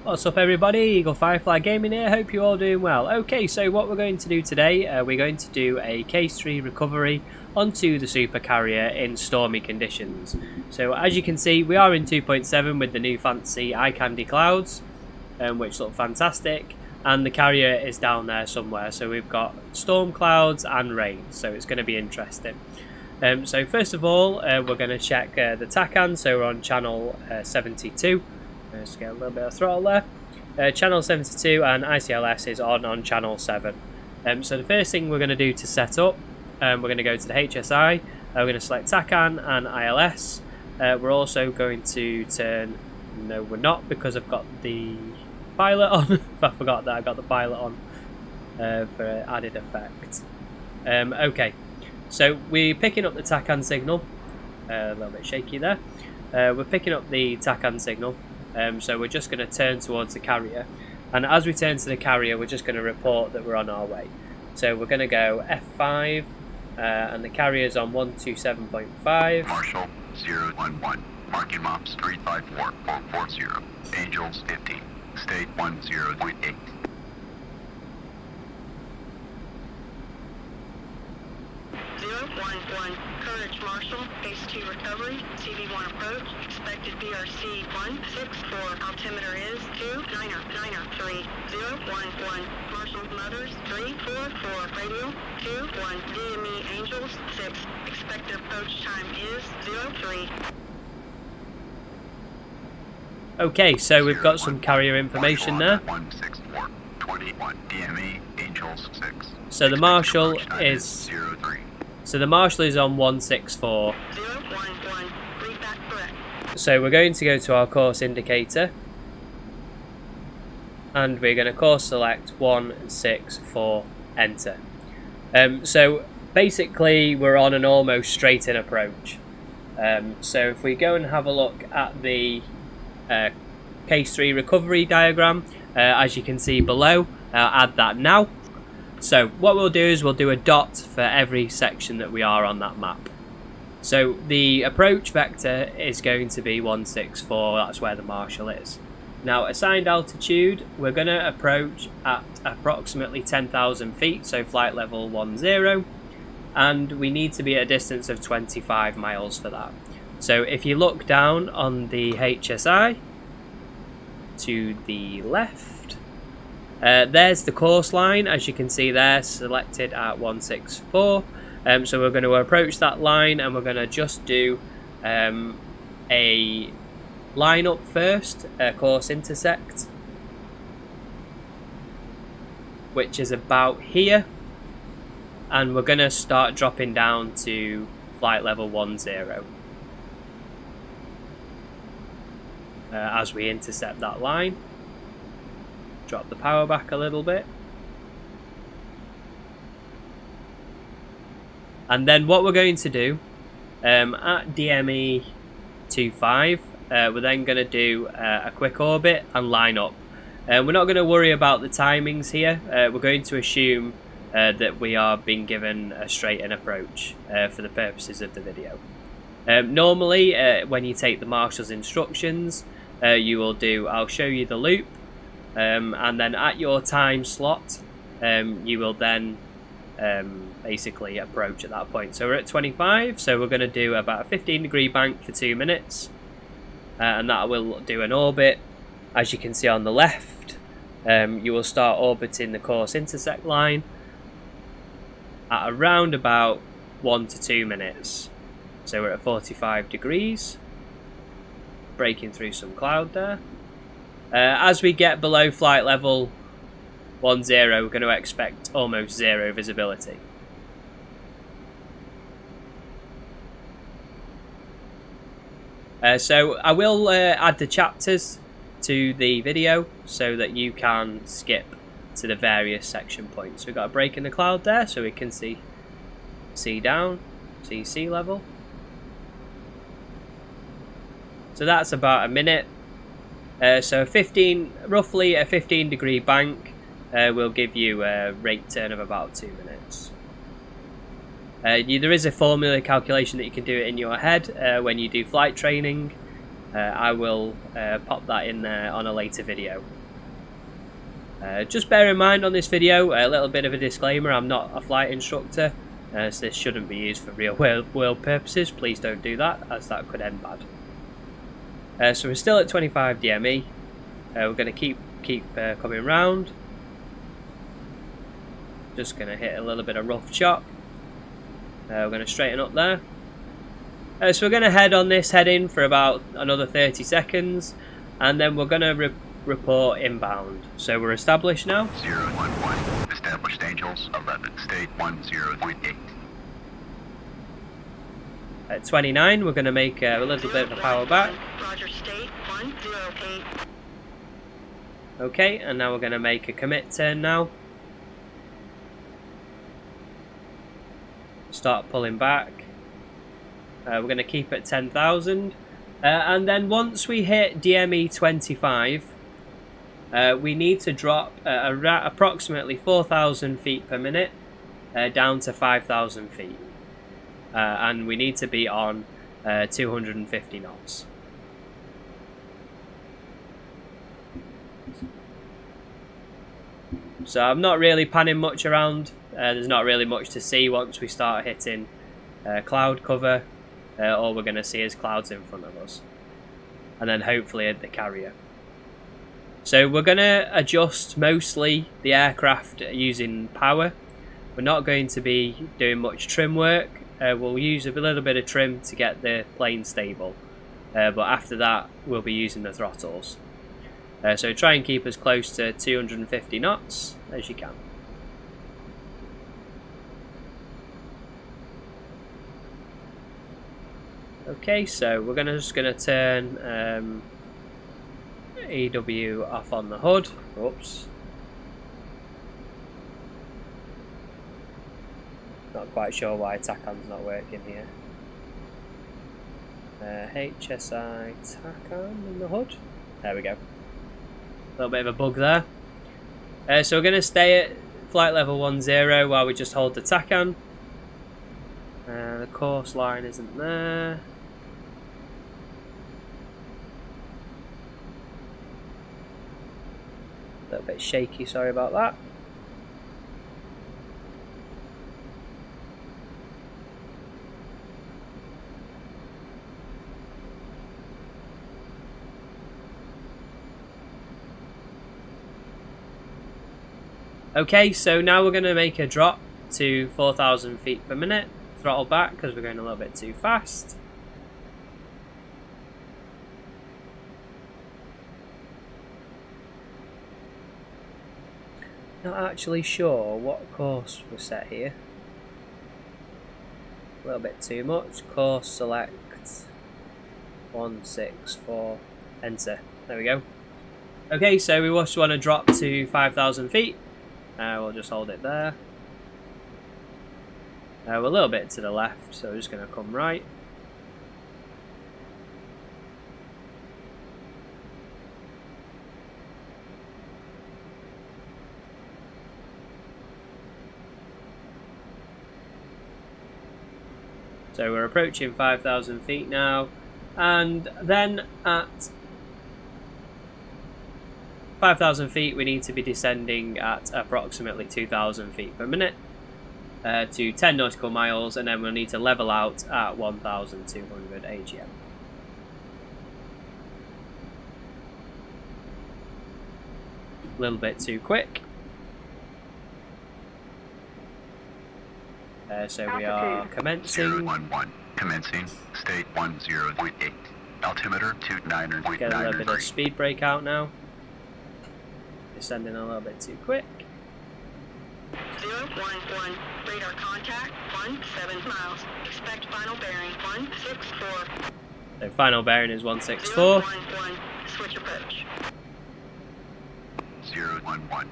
What's up everybody, Eaglefirefly Gaming here, hope you're all doing well. Okay, so what we're going to do today, we're going to do a Case 3 recovery onto the Supercarrier in stormy conditions. So as you can see, we are in 2.7 with the new fancy eye candy clouds, which look fantastic, and the carrier is down there somewhere, so we've got storm clouds and rain, so it's going to be interesting. So first of all, we're going to check the TACAN, so we're on channel 72. Let's get a little bit of throttle there. Channel 72 and ICLS is on channel 7. So the first thing we're going to do to set up, we're going to go to the HSI, we're going to select TACAN and ILS. We're also going to turn, no we're not because I've got the pilot on. I forgot that I got the pilot on for added effect. Okay, so we're picking up the TACAN signal, a little bit shaky there. We're picking up the TACAN signal. So we're just going to turn towards the carrier, and as we turn to the carrier we're just going to report that we're on our way. So we're going to go F5 and the carrier's on 127.5. Marshall 011, marking maps 354.40, Angels 15, state 10.8. Courage Marshall, Base 2 recovery, CV1 approach, expected BRC 164, altimeter is 29093, Marshall Mothers 344, radio 21, DME Angels 6, expected approach time is 03. Okay, so we've got some carrier information there. 164, 21, DME Angels 6. So the Marshall is 03. So the Marshall is on 164. 011, read back correct. So we're going to go to our course indicator, and we're going to course select 164, enter. So basically we're on an almost straight in approach. So if we go and have a look at the Case 3 recovery diagram, as you can see below, I'll add that now. So what we'll do is we'll do a dot for every section that we are on that map. So the approach vector is going to be 164, that's where the Marshall is. Now assigned altitude, we're going to approach at approximately 10,000 feet, so flight level 10, and we need to be at a distance of 25 miles for that. So if you look down on the HSI to the left, there's the course line, as you can see there, selected at 164. So we're going to approach that line, and we're going to just do a line up first, course intersect, which is about here, and we're going to start dropping down to flight level 10 as we intercept that line. Drop the power back a little bit, and then what we're going to do at DME 25, we're then going to do a quick orbit and line up. We're not going to worry about the timings here. We're going to assume that we are being given a straight in approach for the purposes of the video. Normally when you take the Marshall's instructions, you will do, I'll show you the loop, and then at your time slot you will then basically approach at that point. So we're at 25, so we're going to do about a 15-degree bank for 2 minutes, and that will do an orbit. As you can see on the left, you will start orbiting the course intersect line at around about 1 to 2 minutes. So we're at 45 degrees, breaking through some cloud there. As we get below flight level 10, we're going to expect almost zero visibility. So I will add the chapters to the video so that you can skip to the various section points. We've got a break in the cloud there, so we can see down, see sea level. So that's about a minute. So roughly a 15-degree bank will give you a rate turn of about 2 minutes. There is a formula calculation that you can do it in your head when you do flight training. I will pop that in there on a later video. Just bear in mind on this video, a little bit of a disclaimer, I'm not a flight instructor, so this shouldn't be used for real world purposes. Please don't do that, as that could end bad. So we're still at 25 DME. We're going to keep coming round. Just going to hit a little bit of rough chop. We're going to straighten up there. So we're going to head on this heading for about another 30 seconds, and then we're going to report inbound. So we're established now. 011. Established Angels 11. State 10.8. At 29, we're going to make a little bit of a power back. Roger, state 108. Okay, and now we're going to make a commit turn now. Start pulling back. We're going to keep at 10,000. And then once we hit DME 25, we need to drop approximately 4,000 feet per minute down to 5,000 feet. And we need to be on 250 knots. So I'm not really panning much around. There's not really much to see once we start hitting cloud cover. All we're going to see is clouds in front of us. And then hopefully the carrier. So we're going to adjust mostly the aircraft using power. We're not going to be doing much trim work. We'll use a little bit of trim to get the plane stable. But after that, we'll be using the throttles. So try and keep as close to 250 knots as you can. Okay, so we're just gonna turn EW off on the hood. Oops. Not quite sure why TACAN's not working here. HSI TACAN in the hood. There we go. A little bit of a bug there. So we're going to stay at flight level 10 while we just hold the TACAN. The course line isn't there. A little bit shaky, sorry about that. Okay, so now we're going to make a drop to 4,000 feet per minute. Throttle back because we're going a little bit too fast. Not actually sure what course was set here. A little bit too much. Course select 164. Enter. There we go. Okay, so we just want to drop to 5,000 feet. We'll just hold it there. We're a little bit to the left, so we're just going to come right. So we're approaching 5,000 feet now, and then at 5,000 feet we need to be descending at approximately 2,000 feet per minute to 10 nautical miles, and then we'll need to level out at 1,200 AGM. A little bit too quick. So we are commencing. 011. Commencing. State 10.8. Altimeter 29.9. Get a little bit of speed brake out now. Descending a little bit too quick. 011. Radar contact 17 miles. Expect final bearing 164. So final bearing is 164. 011. Switch approach. 011.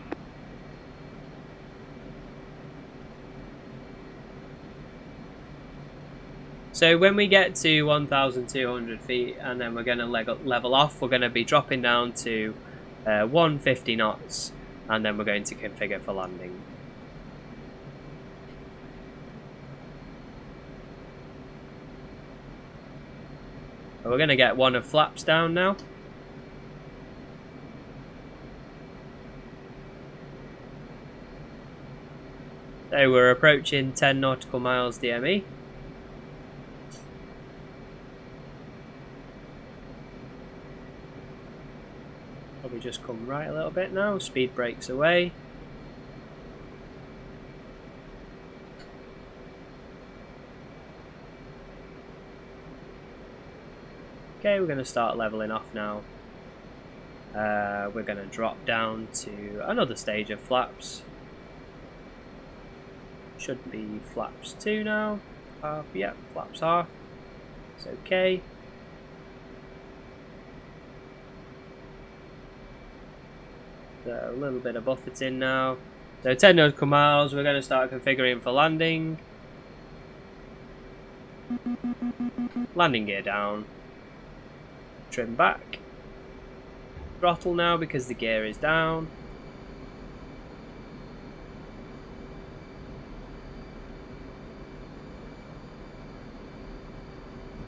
So when we get to 1,200 feet and then we're going to level off, we're going to be dropping down to 150 knots, and then we're going to configure for landing. We're going to get one of flaps down now. So we're approaching 10 nautical miles DME. Probably just come right a little bit now. Speed brakes away. Okay, we're going to start leveling off now. We're going to drop down to another stage of flaps. Should be flaps 2 now. Half, yep, flaps half. It's okay. So a little bit of buffeting now. So 10 nautical miles, we're going to start configuring for landing. Landing gear down. Trim back. Throttle now because the gear is down.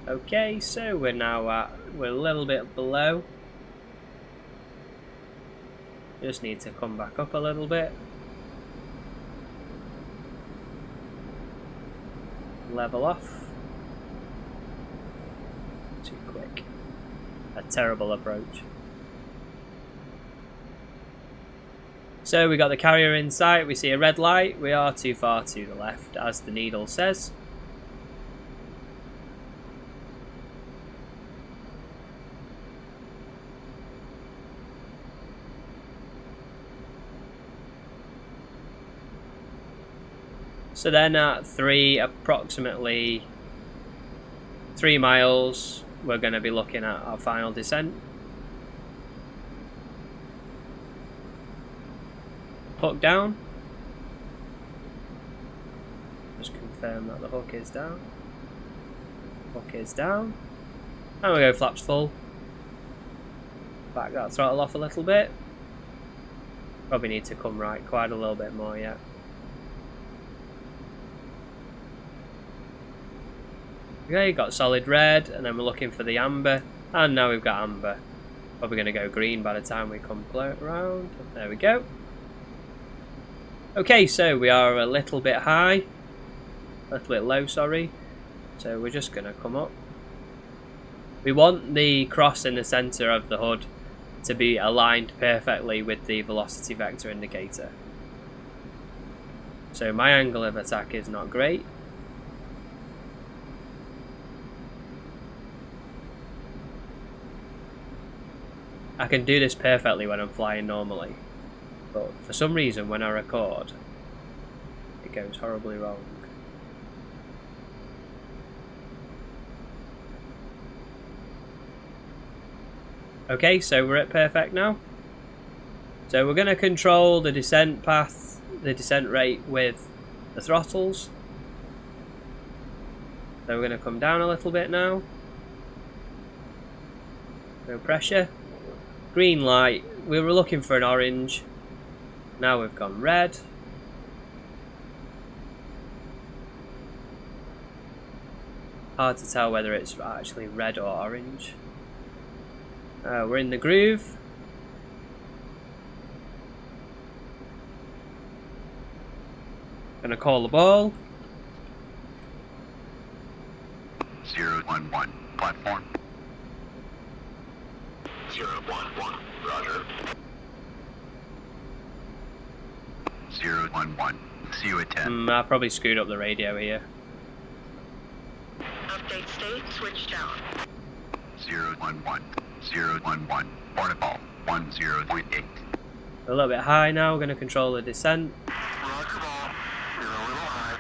Okay, so we're a little bit below. Just need to come back up a little bit. Level off. Too quick. A terrible approach. So we got the carrier in sight. We see a red light. We are too far to the left, as the needle says. So then at approximately 3 miles, we're going to be looking at our final descent. Hook down. Just confirm that the hook is down. Hook is down. And we go flaps full. Back that throttle off a little bit. Probably need to come right quite a little bit more yet. Okay, got solid red, and then we're looking for the amber, and now we've got amber. Probably going to go green by the time we come around. There we go. Okay, so we are a little bit high, a little bit low, sorry. So we're just going to come up. We want the cross in the centre of the hood to be aligned perfectly with the velocity vector indicator. So my angle of attack is not great. I can do this perfectly when I'm flying normally, but for some reason when I record, it goes horribly wrong. Okay, so we're at perfect now. So we're going to control the descent path, the descent rate with the throttles. So we're going to come down a little bit now. No pressure. Green light. We were looking for an orange. Now we've gone red. Hard to tell whether it's actually red or orange. We're in the groove. Gonna call the ball. 011, platform. 011, roger. 011, see you at 10. I probably screwed up the radio here. Update state, switch down. 011, 011, portable, 10.8. A little bit high now, we're going to control the descent. Roger ball, you're a little high.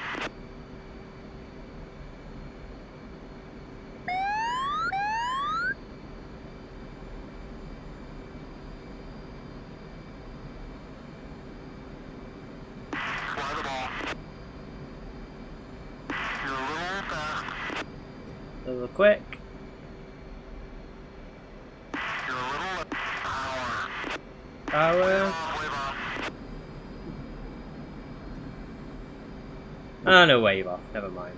Fly the ball. You're a little fast. A little quick. You're a little power. Power. Wave off. Ah, no, wave off. Never mind.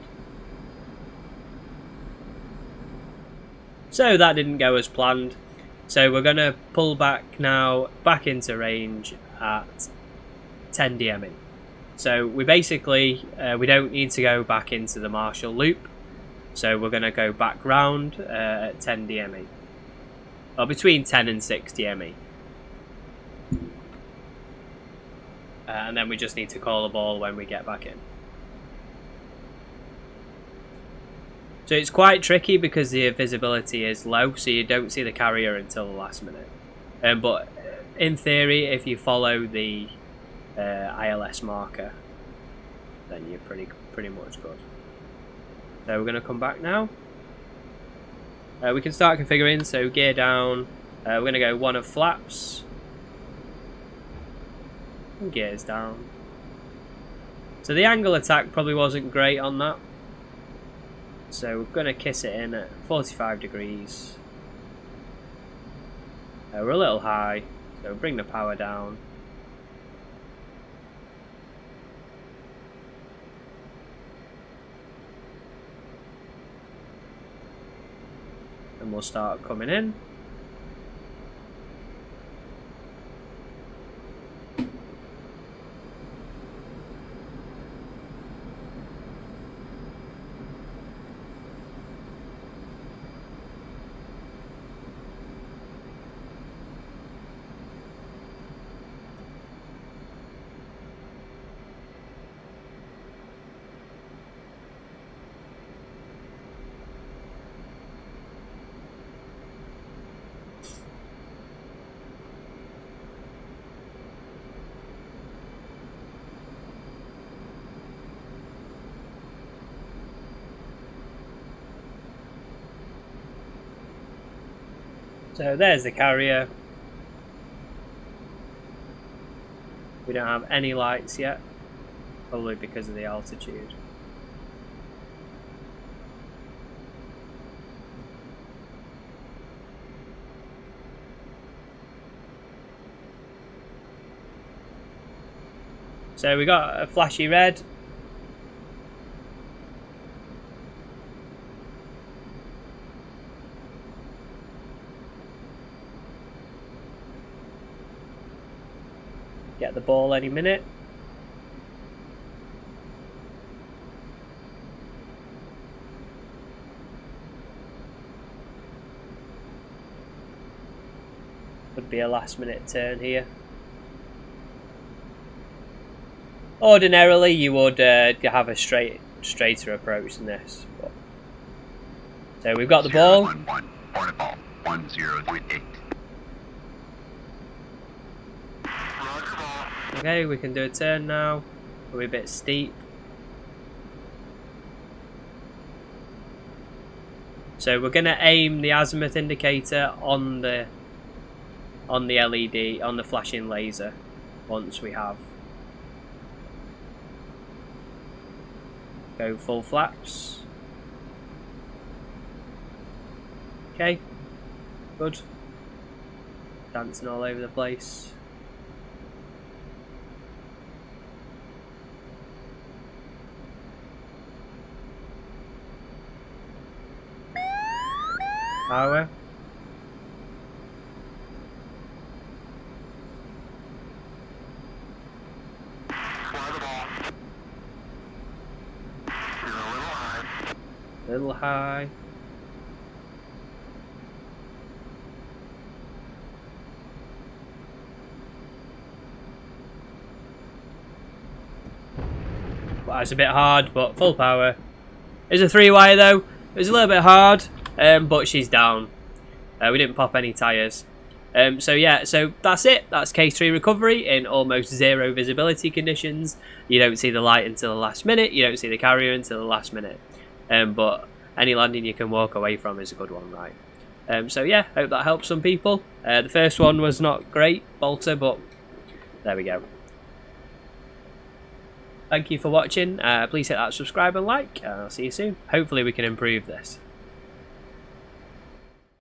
So that didn't go as planned. So we're going to pull back now, back into range at 10 DME. So we basically, we don't need to go back into the Marshall loop. So we're going to go back round at 10 DME. Or between 10 and 6 DME. And then we just need to call a ball when we get back in. So it's quite tricky because the visibility is low, so you don't see the carrier until the last minute. But in theory, if you follow the ILS marker, then you're pretty much good. So we're going to come back now. We can start configuring, so gear down. We're going to go 1 of flaps. And gears down. So the angle attack probably wasn't great on that. So we're going to kiss it in at 45 degrees. We're a little high, so bring the power down. And we'll start coming in. So there's the carrier. We don't have any lights yet, probably because of the altitude. So we got a flashy red. Get the ball any minute. Would be a last minute turn here. Ordinarily you would have a straighter approach than this. But... So we've got the ball. 011, port ball 10.8. Okay, we can do a turn now. We're a bit steep. So we're going to aim the azimuth indicator on the LED, on the flashing laser, once we have. Go full flaps. Okay, good. Dancing all over the place. Power. Little high. Well, it's a bit hard, but full power. It's a 3-wire though. It was a little bit hard. But she's down. We didn't pop any tyres. So yeah, so that's it. That's case 3 recovery in almost zero visibility conditions. You don't see the light until the last minute. You don't see the carrier until the last minute. But any landing you can walk away from is a good one, right? So yeah, hope that helps some people. The first one was not great, Bolter, but there we go. Thank you for watching. Please hit that subscribe and like, and I'll see you soon. Hopefully we can improve this.